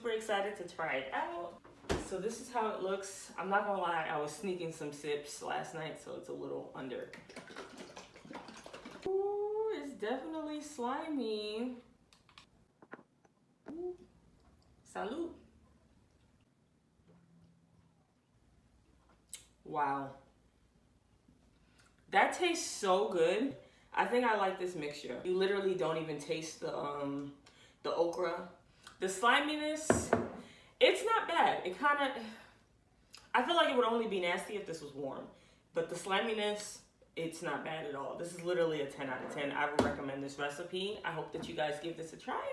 super excited to try it out. So this is how it looks. I'm not gonna lie, I was sneaking some sips last night, so it's a little under. Ooh, it's definitely slimy. Ooh. Salud. Wow. That tastes so good. I think I like this mixture. You literally don't even taste the okra. The sliminess, it's not bad. It kind of, I feel like it would only be nasty if this was warm. But the sliminess, it's not bad at all. This is literally a 10 out of 10. I would recommend this recipe. I hope that you guys give this a try.